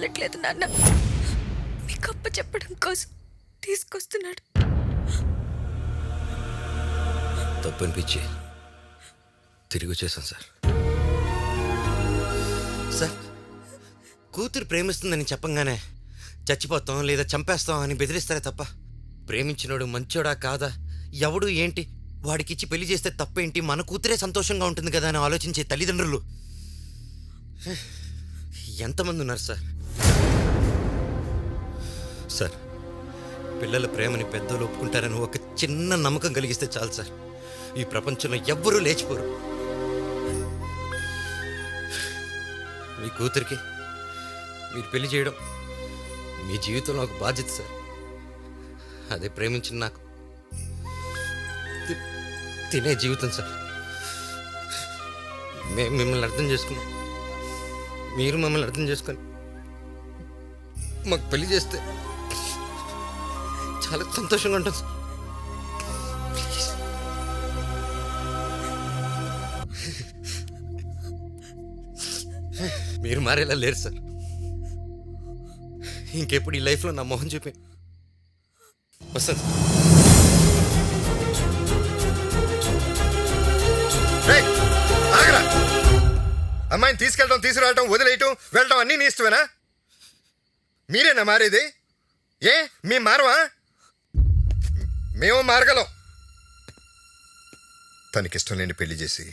చాలట్లేదు నాన్న. మీకు అప్ప చెప్పడం కోసం తీసుకొస్తున్నాడు. తప్పు అనిపించి తిరిగి వచ్చేసాను సార్. సార్, కూతురు ప్రేమిస్తుందని చెప్పంగానే చచ్చిపోతాం లేదా చంపేస్తాం అని బెదిరిస్తారే తప్ప ప్రేమించినోడు మంచోడా కాదా, ఎవడు ఏంటి, వాడికిచ్చి పెళ్లి చేస్తే తప్పేంటి, మన కూతురే సంతోషంగా ఉంటుంది కదా అని ఆలోచించే తల్లిదండ్రులు ఎంతమంది ఉన్నారు సార్? సార్, పిల్లల ప్రేమని పెద్దలు ఒప్పుకుంటారని ఒక చిన్న నమ్మకం కలిగిస్తే చాలు సార్. ఈ ప్రపంచంలో ఎవ్వరూ లేచిపోరు. మీ కూతురికి మీరు పెళ్లి చేయడం మీ జీవితంలో ఒక బాధ్యత సార్. అదే ప్రేమించిన నాకు తినే జీవితం సార్. మేము మిమ్మల్ని అర్థం చేసుకున్నాం, మీరు మమ్మల్ని అర్థం చేసుకొని మాకు పెళ్లి చేస్తే చాలా సంతోషంగా ఉంటుంది సార్. ప్లీజ్. మీరు మారేలా లేరు సార్. ఇంకెప్పుడు ఈ లైఫ్లో నా మొహం చూపి వస్తాను. అమ్మాయిని తీసుకెళ్ళడం, తీసుకురావటం, వదిలేయటం, వెళ్ళటం అన్నీ నీ ఇష్టమేనా? మీరేనా మారేది? ఏ మేము మారవా? మేము మారగలం. తనకిష్టం లేని పెళ్లి చేసి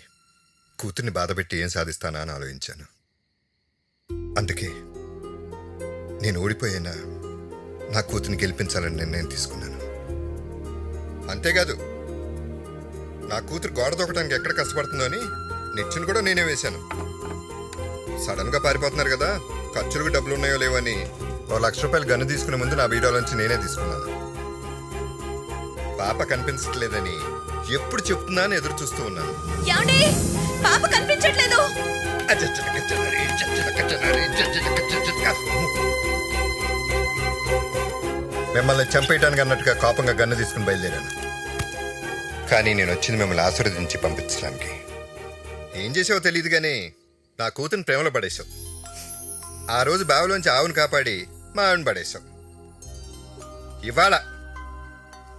కూతుర్ని బాధపెట్టి ఏం సాధిస్తానా అని ఆలోచించాను. అందుకే నేను ఓడిపోయినా నా కూతుర్ని గెలిపించాలని నిర్ణయం తీసుకున్నాను. అంతేకాదు, నా కూతురు గోడ దూకడానికి ఎక్కడ కష్టపడుతుందో అని నిచ్చెన కూడా నేనే వేశాను. సడన్ గా పారిపోతున్నారు కదా, ఖర్చులకు డబ్బులు ఉన్నాయో లేవని ₹1,00,000 గన్ను తీసుకునే ముందు నా బీడోలోంచి నేనే తీసుకున్నాను. పాప కనిపించట్లేదని ఎప్పుడు చెప్తున్నా అని ఎదురు చూస్తూ ఉన్నాను. పాప కనిపించట్లేదు. మిమ్మల్ని చంపేయటానికి అన్నట్టుగా కోపంగా గన్ను తీసుకుని బయలుదేరాను. కానీ నేను వచ్చింది మిమ్మల్ని ఆశీర్వదించి పంపించడానికి. ఏం చేసావో తెలియదు కానీ నా కూతురు ప్రేమలో పడేశావు. ఆ రోజు బావిలోంచి ఆవును కాపాడి మా ఆవిని పడేశావు. ఇవాళ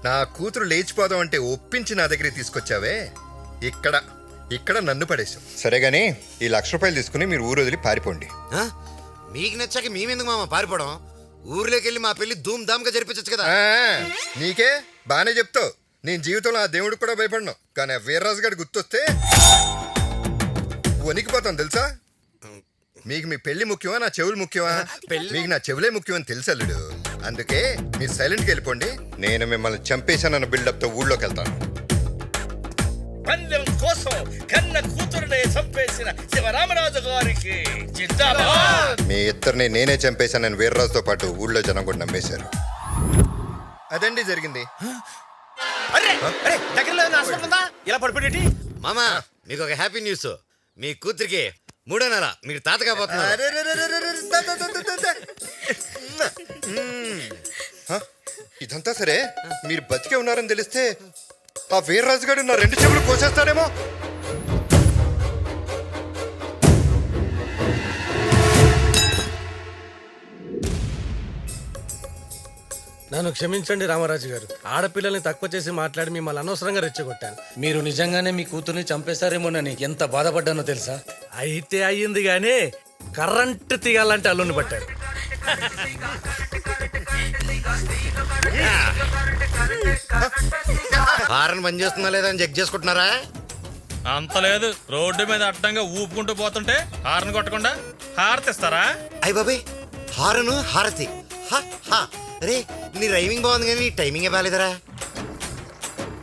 నా కూతురు లేచిపోదాం అంటే ఒప్పించి నా దగ్గరికి తీసుకొచ్చావే, ఇక్కడ నన్ను పడేశావు. సరే గానీ ఈ ₹1,00,000 తీసుకుని మీరు ఊరు వదిలి పారిపోండి. మీకు నచ్చాక మేమెందుకు మామ పారిపోవడం? ఊర్లోకి వెళ్ళి మా పెళ్లి ధూమ్ ధామ్గా జరిపించచ్చు కదా. నీకే బానే చెప్తావు. నేను జీవితంలో ఆ దేవుడికి కూడా భయపడను, కానీ ఆ వీర్రాజు గారి గుర్తొస్తే వణికిపోతాను తెలుసా. మీకు మీ పెళ్లి ముఖ్యమా, నా చెవులు ముఖ్యమా? మీకు నా చెవులే ముఖ్యమని తెలుసు అల్లుడు. అందుకే మీరు సైలెంట్గా వెళ్ళిపోండి. నేను మిమ్మల్ని చంపేశానన్న బిల్డప్తో ఊళ్ళోకి వెళ్తాను. పందెం కోసం కన్న కూతురునే చంపేసిన శివరామరాజు గారికి జిందాబాద్. మీ ఇద్దరిని నేనే చంపేశానని వీర్రాజుతో పాటు ఊళ్ళో జనం కూడా నమ్మేశారు. అదండి జరిగింది. ఇలా పడిపోయేటి మామా, మీకు ఒక హ్యాపీ న్యూస్. మీ కూతురికి 3వ నెల మీరు తాతగా పోతున్నారు. ఇదంతా సరే, మీరు బతికే ఉన్నారని తెలిస్తే ఆ వీర్రాజు గారు నా 2 చెవులు కోసేస్తాడేమో. నన్ను క్షమించండి రామరాజు గారు. ఆడపిల్లల్ని తక్కువ చేసి మాట్లాడి మిమ్మల్ని అనవసరంగా రెచ్చగొట్టాను. మీరు నిజంగానే మీ కూతుర్ని చంపేశారేమోనని ఎంత బాధపడ్డానో తెలుసా? అయితే అయ్యింది కానీ కరెంటు తీయాలంటే అల్లుని పట్టారు. హారన్ బంద్ చేస్తున్నా లేదా అని చెక్ చేసుకుంటున్నారా? అంత లేదు, రోడ్డు మీద అడ్డంగా ఊపుకుంటూ పోతుంటే హారన్ కొట్టకుండా హారతిస్తారా? అయ్య బాబాయ్, హారను హారతి. రే, నీ రైమింగ్ బాగుంది కానీ నీ టైమింగే బాగాలేదరా.